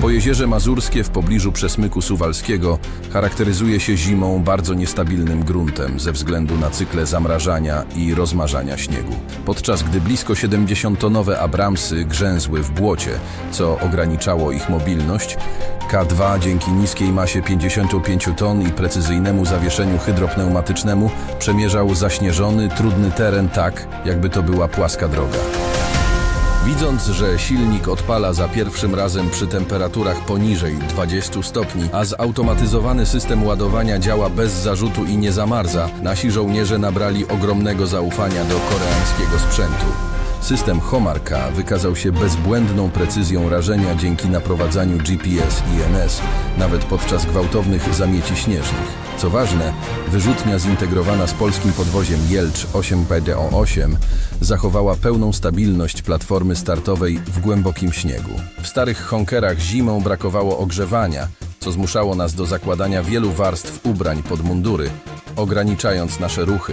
Pojezierze Mazurskie w pobliżu Przesmyku Suwalskiego charakteryzuje się zimą bardzo niestabilnym gruntem ze względu na cykle zamrażania i rozmarzania śniegu. Podczas gdy blisko 70-tonowe Abramsy grzęzły w błocie, co ograniczało ich mobilność, K2 dzięki niskiej masie 55 ton i precyzyjnemu zawieszeniu hydropneumatycznemu przemierzał zaśnieżony, trudny teren tak, jakby to była płaska droga. Widząc, że silnik odpala za pierwszym razem przy temperaturach poniżej 20 stopni, a zautomatyzowany system ładowania działa bez zarzutu i nie zamarza, nasi żołnierze nabrali ogromnego zaufania do koreańskiego sprzętu. System Homarka wykazał się bezbłędną precyzją rażenia dzięki naprowadzaniu GPS i NS, nawet podczas gwałtownych zamieci śnieżnych. Co ważne, wyrzutnia zintegrowana z polskim podwoziem Jelcz 8PDO8 zachowała pełną stabilność platformy startowej w głębokim śniegu. W starych Honkerach zimą brakowało ogrzewania, co zmuszało nas do zakładania wielu warstw ubrań pod mundury, ograniczając nasze ruchy.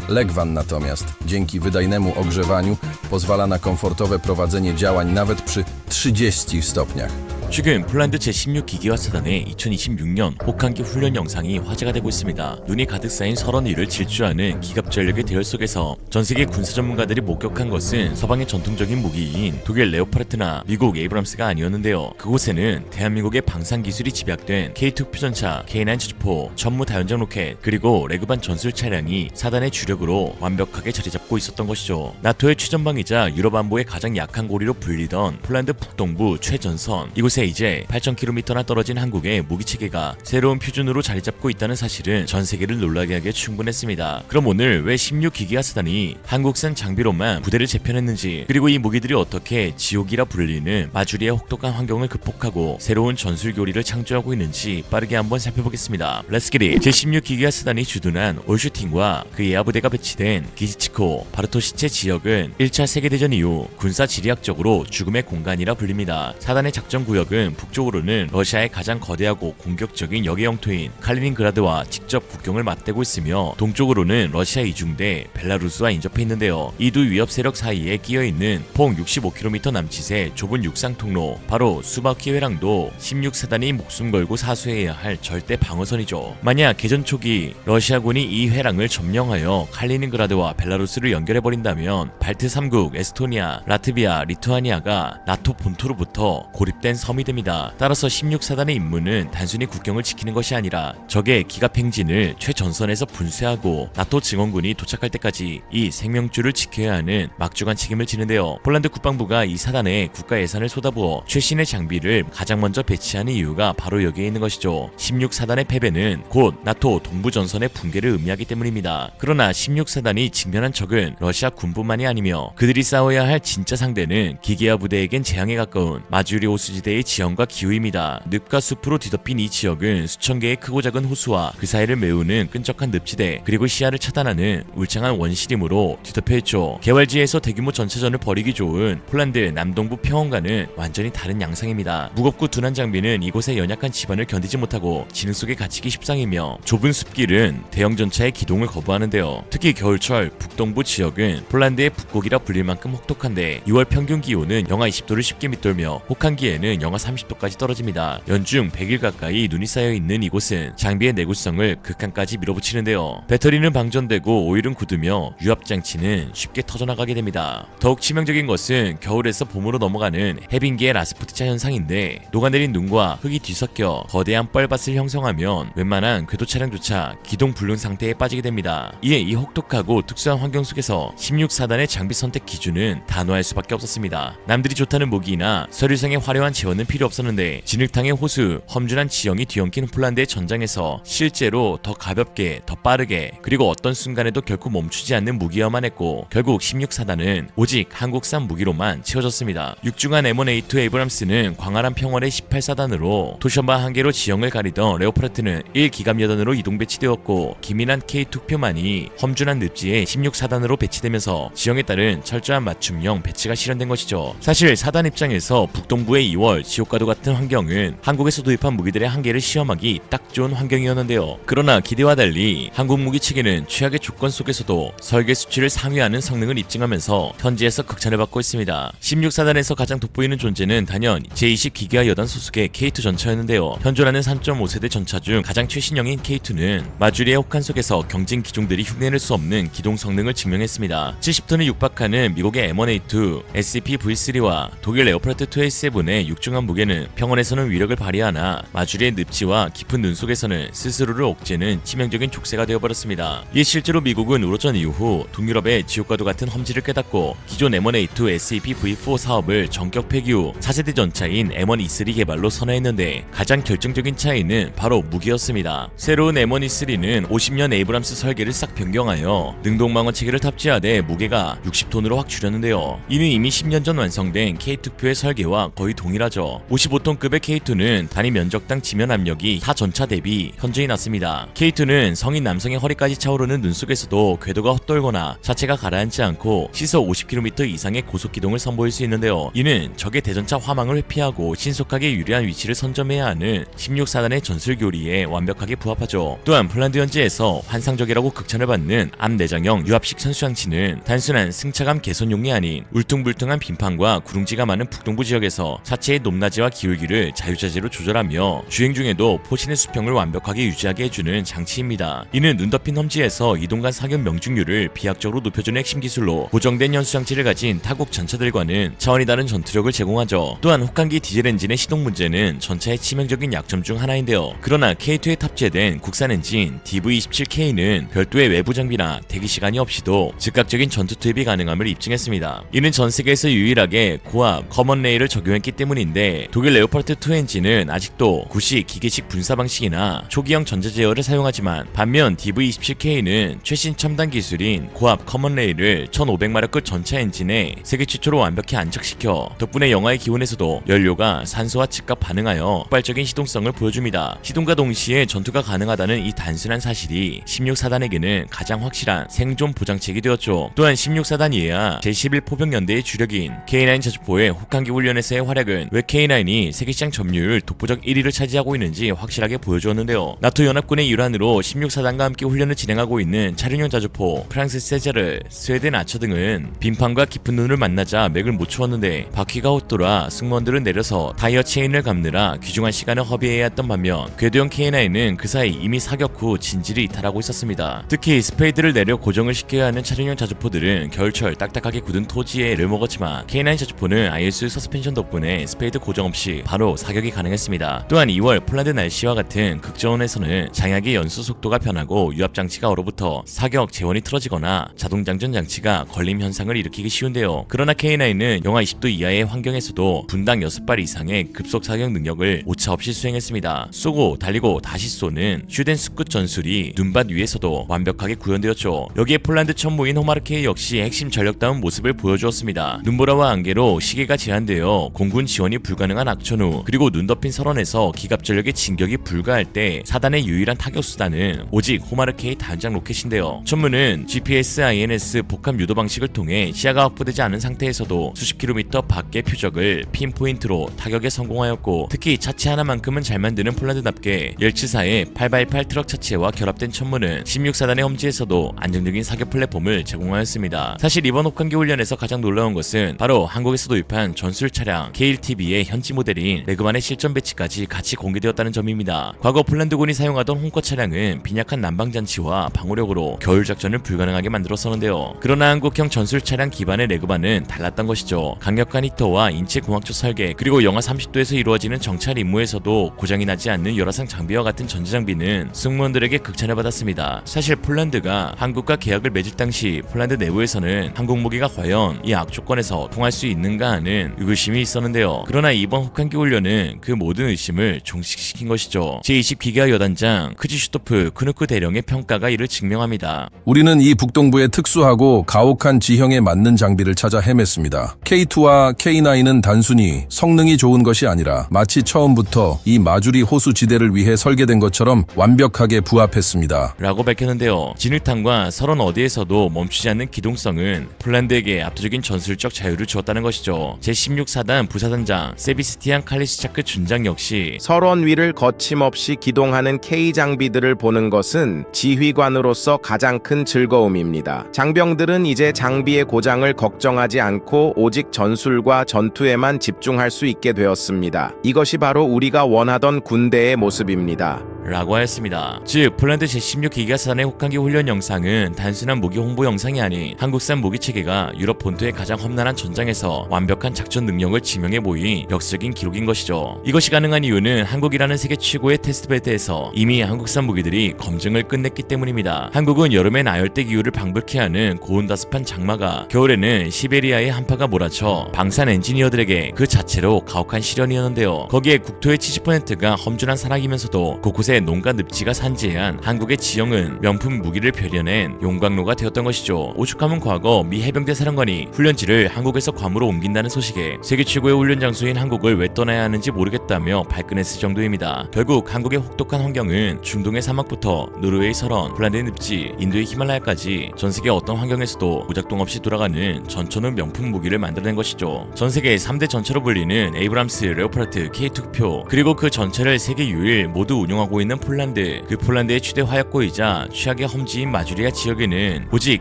Legwan natomiast, dzięki wydajnemu ogrzewaniu, pozwala na komfortowe prowadzenie działań nawet przy 30 stopniach. 지금 폴란드 제16기계화 사단의 2026년 혹한기 훈련 영상이 화제가 되고 있습니다. 눈이 가득 쌓인 31을 질주하는 기갑 전력의 대열 속에서 전세계 군사 전문가들이 목격한 것은 서방의 전통적인 무기인 독일 레오파르트나 미국 에이브람스가 아니었는데요. 그곳에는 대한민국의 방산 기술이 집약된 K2 표전차, K9 저주포, 전무 다연장 로켓, 그리고 레그반 전술 차량이 사단의 주력으로 완벽하게 자리 잡고 있었던 것이죠. 나토의 최전방이자 유럽 안보의 가장 약한 고리로 불리던 폴란드 북동부 최전선, 이곳에 이제 8,000km나 떨어진 한국의 무기체계가 새로운 표준으로 자리 잡고 있다는 사실은 전 세계를 놀라게 하기에 충분했습니다. 그럼 오늘 왜 16기계화 사단이 한국산 장비로만 부대를 재편했는지, 그리고 이 무기들이 어떻게 지옥이라 불리는 마주리의 혹독한 환경을 극복하고 새로운 전술 교리를 창조하고 있는지 빠르게 한번 살펴보겠습니다. 렛츠기릿! 제16기계화 사단이 주둔한 올슈팅과 그 예하 부대가 배치된 기지치코, 바르토시체 지역은 1차 세계대전 이후 군사 지리학적으로 죽음의 공간이라 불립니다. 사단의 작전 구역은 북쪽으로는 러시아의 가장 거대하고 공격적인 역의 영토인 칼리닝그라드와 직접 국경을 맞대고 있으며 동쪽으로는 러시아 이중대 벨라루스와 인접해 있는데요. 이 두 위협 세력 사이에 끼어있는 폭 65km 남짓의 좁은 육상 통로, 바로 수바키 회랑도 16사단이 목숨 걸고 사수해야 할 절대 방어선이죠. 만약 개전 초기 러시아군이 이 회랑을 점령하여 칼리닝그라드와 벨라루스를 연결해버린다면 발트 3국 에스토니아, 라트비아, 리투아니아가 나토 본토로부터 고립된 섬이 됩니다. 따라서 16사단의 임무는 단순히 국경을 지키는 것이 아니라 적의 기갑 행진을 최전선에서 분쇄하고 나토 증원군이 도착할 때까지 이 생명줄을 지켜야 하는 막중한 책임을 지는데요. 폴란드 국방부가 이 사단에 국가 예산을 쏟아부어 최신의 장비를 가장 먼저 배치하는 이유가 바로 여기에 있는 것이죠. 16사단의 패배는 곧 나토 동부전선의 붕괴를 의미하기 때문입니다. 그러나 16사단이 직면한 적은 러시아 군뿐만이 아니며 그들이 싸워야 할 진짜 상대는 기계화 부대에겐 재앙에 가까운 마주리 호수지대의 지형과 기후입니다. 늪과 숲으로 뒤덮인 이 지역은 수천 개의 크고 작은 호수와 그 사이를 메우는 끈적한 늪지대, 그리고 시야를 차단하는 울창한 원시림으로 뒤덮여 있죠. 개활지에서 대규모 전차전을 벌이기 좋은 폴란드 남동부 평원과는 완전히 다른 양상입니다. 무겁고 둔한 장비는 이곳의 연약한 지반을 견디지 못하고 진흙 속에 갇히기 십상이며 좁은 숲길은 대형 전차의 기동을 거부하는데요. 특히 겨울철 북동부 지역은 폴란드의 북곡이라 불릴 만큼 혹독한데 6월 평균 기온은 영하 20도를 쉽게 밑돌며 혹한기에는 영하 30도까지 떨어집니다. 연중 100일 가까이 눈이 쌓여있는 이곳은 장비의 내구성을 극한까지 밀어붙이는데요. 배터리는 방전되고 오일은 굳으며 유압장치는 쉽게 터져나가게 됩니다. 더욱 치명적인 것은 겨울에서 봄으로 넘어가는 해빙기의 라스푸티차 현상인데, 녹아내린 눈과 흙이 뒤섞여 거대한 뻘밭을 형성하면 웬만한 궤도 차량조차 기동 불능 상태에 빠지게 됩니다. 이에 이 혹독하고 특수한 환경 속에서 16사단의 장비 선택 기준은 단호할 수밖에 없었습니다. 남들이 좋다는 무기나 서류상의 화려한 재원은 필요 없었는데 진흙탕의 호수, 험준한 지형이 뒤엉킨 폴란드의 전장에서 실제로 더 가볍게, 더 빠르게, 그리고 어떤 순간에도 결코 멈추지 않는 무기여만 했고, 결국 16사단은 오직 한국산 무기로만 채워졌습니다. 육중한 M1A2 에이브람스는 광활한 평원의 18사단으로 토션바 한 개로 지형을 가리던 레오파르트는 1기갑여단으로 이동 배치되었고, 기민한 K2표만이 험준한 늪지에 16사단으로 배치되면서 지형에 따른 철저한 맞춤형 배치가 실현된 것이죠. 사실 사단 입장에서 북동부의 2월 지옥과도 같은 환경은 한국에서 도입한 무기들의 한계를 시험하기 딱 좋은 환경이었는데요. 그러나 기대와 달리 한국 무기 체계는 최악의 조건 속에서도 설계 수치를 상회하는 성능을 입증하면서 현지에서 극찬을 받고 있습니다. 16사단에서 가장 돋보이는 존재는 단연 제20 기계화 여단 소속의 K2 전차였는데요. 현존하는 3.5세대 전차 중 가장 최신형인 K2는 마주리의 혹한 속에서 경쟁 기종들이 흉내낼 수 없는 기동 성능을 증명했습니다. 70톤을 육박하는 미국의 M1A2, SCP-V3와 독일 레오파르트 2A7의 육중한 무게는 평원에서는 위력을 발휘하나 마주리의 늪지와 깊은 눈 속에서는 스스로를 억제는 치명적인 족쇄가 되어버렸습니다. 이에 실제로 미국은 우로전 이후 동유럽의 지옥과도 같은 험지를 깨닫고 기존 M1A2 SCP-V4 사업을 전격 폐기 후 4세대 전차인 M1E3 개발로 선회했는데 가장 결정적인 차이는 바로 무기였습니다. 새로운 M1E3는 50년 에이브람스 설계를 싹 변경하여 능동방어 체계를 탑재하되 무게가 60톤으로 확 줄였는데요. 이는 이미 10년 전 완성된 K2표의 설계와 거의 동일하죠. 55톤급의 K2는 단위 면적당 지면 압력이 타 전차 대비 현저히 낮습니다. K2는 성인 남성의 허리까지 차오르는 눈 속에서도 궤도가 헛돌거나 자체가 가라앉지 않고 시속 50km 이상의 고속 기동을 선보일 수 있는데요. 이는 적의 대전차 화망을 회피하고 신속하게 유리한 위치를 선점해야 하는 16사단의 전술 교리에 완벽하게 부합하죠. 또한 폴란드 현지에서 환상적이라고 극찬을 받는 암 내장형 유압식 선수장치는 단순한 승차감 개선용이 아닌 울퉁불퉁한 빈판과 구릉지가 많은 북동부 지역에서 차체의 높낮이와 기울기를 자유자재로 조절하며 주행 중에도 포신의 수평을 완벽하게 유지하게 해주는 장치입니다. 이는 눈 덮인 험지에서 이동간 사격 명중률을 비약적으로 높여주는 핵심 기술로 고정된 연수장치를 가진 타국 전차들과는 차원이 다른 전투력을 제공하죠. 또한 혹한기 디젤 엔진의 시동 문제는 전차의 치명적인 약점 중 하나인데요. 그러나 K2에 탑재된 국산 엔진 DV27K는 별도의 외부 장비나 대기 시간이 없이도 즉각적인 전투 투입이 가능함을 입증했습니다. 이는 전 세계에서 유일하게 고압 커먼 레일을 적용했기 때문인데 독일 레오파르트 2 엔진은 아직도 구식 기계식 분사 방식이나 초기형 전자 제어를 사용하지만 반면 DV27K는 최신 첨단 기술인 고압 커먼 레일을 1500마력급 전차 엔진에 세계 최초로 완벽히 안착시켜 덕분에 영하의 기온에서도 연료가 산소와 즉각 반응하여 폭발적인 시동성을 보여줍니다. 시동과 동시에 전투가 가능하다는 이 단순한 사실이 16사단에게는 가장 확실한 생존 보장책이 되었죠. 또한 16사단 이하 제11포병연대의 주력인 K9 자주포의 혹한기 훈련에서의 활약은 왜 K9이 세계시장 점유율 독보적 1위를 차지하고 있는지 확실하게 보여주었는데요. 나토 연합군의 일환으로 16사단과 함께 훈련을 진행하고 있는 차륜형 자주포, 프랑스 세자르, 스웨덴 아처 등은 빈판과 깊은 눈을 만나자 맥을 못 추었는데 바퀴가 헛돌아 승무원들은 내려서 타이어 체인을 감느라 귀중한 시간을 허비해야 했던 반면 궤도형 K9은 그 사이 이미 사격 후 진지를 이탈하고 있었습니다. 특히 스페이드를 내려 고정을 시켜야 하는 차륜형 자주포들은 겨울철 딱딱하게 굳은 토지에 애를 먹었지만 K9 자주포는 IS 서스펜션 덕분에 스페이드 고정 없이 바로 사격이 가능했습니다. 또한 2월 폴란드 날씨와 같은 극저온에서는 장약의 연소 속도가 변하고 유압 장치가 얼어붙어 사격 재원이 틀어지거나 자동 장전 장치가 걸림 현상을 일으키기 쉬운데요. 그러나 K9은 영하 20도 이하의 환경에서도 분당 6발 이상의 급속 사격 능력을 오차없이 수행했습니다. 쏘고 달리고 다시 쏘는 슈덴스쿠 전술이 눈밭 위에서도 완벽하게 구현되었죠. 여기에 폴란드 천무인 호마르케이 역시 핵심 전력다운 모습을 보여주었습니다. 눈보라와 안개로 시계가 제한되어 공군 지원이 불가능한 악천후 그리고 눈 덮인 설원에서 기갑 전력의 진격이 불가할 때 사단의 유일한 타격 수단은 오직 호마르케이 단장 로켓인데요. 천무는 GPS, INS 복합 유도 방식을 통해 시야가 확보되지 않은 상태에서도 수십 킬로미터 밖의 표적을 핀포인트로 타격에 성공하였고 특히 차체 하나만큼은 잘 만드는 폴란드답게 옐츠사의 8x8 트럭 차체와 결합된 천무는 16사단의 험지에서도 안정적인 사격 플랫폼을 제공하였습니다. 사실 이번 혹한기 훈련에서 가장 놀라운 것은 바로 한국에서 도입한 전술 차량 K1TB의 현지 모델인 레그만의 실전 배치까지 같이 공개되었다는 점입니다. 과거 폴란드군이 사용하던 홍커 차량은 빈약한 난방장치와 방호력으로 겨울 작전을 불가능하게 만들었었는데요. 그러나 한국형 전술 차량 기반의 레그만은 달랐던 것이죠. 강력한 히터와 인체 공학적 설계 그리고 영하 30도에서 이루어지는 정찰 임무에서도 고장이 나지 않는 열화상 장비와 같은 전자장비는 승무원들에게 극찬을 받았습니다. 사실 폴란드가 한국과 계약을 맺을 당시 폴란드 내부에서는 한국 무기가 과연 이 악조건에서 통할 수 있는가 하는 의구심이 있었는데요. 그러나 이번 혹한기 훈련은 그 모든 의심을 종식시킨 것이죠. 제20 기계화 여단장 크지슈토프 크누크 대령의 평가가 이를 증명합니다. 우리는 이 북동부의 특수하고 가혹한 지형에 맞는 장비를 찾아 헤맸습니다. K2와 K9은 단순히 성능이 좋은 것이 아니라 마치 처음부터 이 마주리 호수 지대를 위해 설계된 것처럼 완벽하게 부합했습니다. 라고 밝혔는데요. 진흙탕과 설원 어디에서도 멈추지 않는 기동성은 폴란드에게 압도적인 전술적 자유를 주었다는 것이죠. 제16사단 부사단장 세비스티안 칼리스차크 준장 역시 설원 위를 거침없이 기동하는 K 장비들을 보는 것은 지휘관으로서 가장 큰 즐거움입니다. 장병들은 이제 장비의 고장을 걱정하지 않고 오직 전술과 전투에만 집중할 수 있게 되었습니다. 이것이 바로 우리가 원하던 군대의 모습입니다. 라고 하였습니다. 즉 폴란드 제16기가 사단의 혹한기 훈련 영상은 단순한 무기 홍보 영상이 아닌 한국산 무기 체계가 유럽 본토의 가장 험난한 전장에서 완벽한 작전 능력을 지명해 보인 역사적인 기록인 것이죠. 이것이 가능한 이유는 한국이라는 세계 최고의 테스트베드에서 이미 한국산 무기들이 검증을 끝냈기 때문입니다. 한국은 여름에 나열대 기후를 방불케 하는 고온다습한 장마가, 겨울에는 시베리아의 한파가 몰아쳐 방산 엔지니어들에게 그 자체로 가혹한 시련이었는데요. 거기에 국토의 70%가 험준한 산악이면서도 곳곳에 농가 늪지가 산재한 한국의 지형은 명품 무기를 벼려낸 용광로가 되었던 것이죠. 오죽하면 과거 미 해병대 사령관이 훈련지를 한국에서 괌으로 옮긴다는 소식에 세계 최고의 훈련 장소인 한국을 왜 떠나야 하는지 모르겠다며 발끈했을 정도입니다. 결국 한국의 혹독한 환경은 중동의 사막부터 노르웨이 설원, 폴란드의 늪지, 인도의 히말라야까지 전세계 어떤 환경에서도 무작동 없이 돌아가는 전천후 명품 무기를 만들어낸 것이죠. 전세계 3대 전차로 불리는 에이브람스, 레오파르트, K2표, 그리고 그 전차를 세계 유일 모두 운용하고 있는 폴란드, 그 폴란드의 최대 화약고이자 최악의 험지인 마주리아 지역에는 오직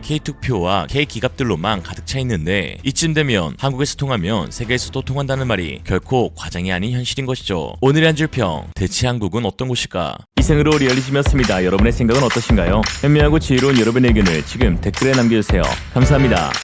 K2표와 K기갑들로만 가득 차 있는데, 이쯤 되면 한국에서 통하면 세계에서도 통한다는 말이 결코 과장이 아닌 현실인 것이죠. 오늘의 한 줄 평, 대체 한국은 어떤 곳일까? 이생으로 리얼리즘이었습니다. 여러분의 생각은 어떠신가요? 현명하고 지혜로운 여러분의 의견을 지금 댓글에 남겨주세요. 감사합니다.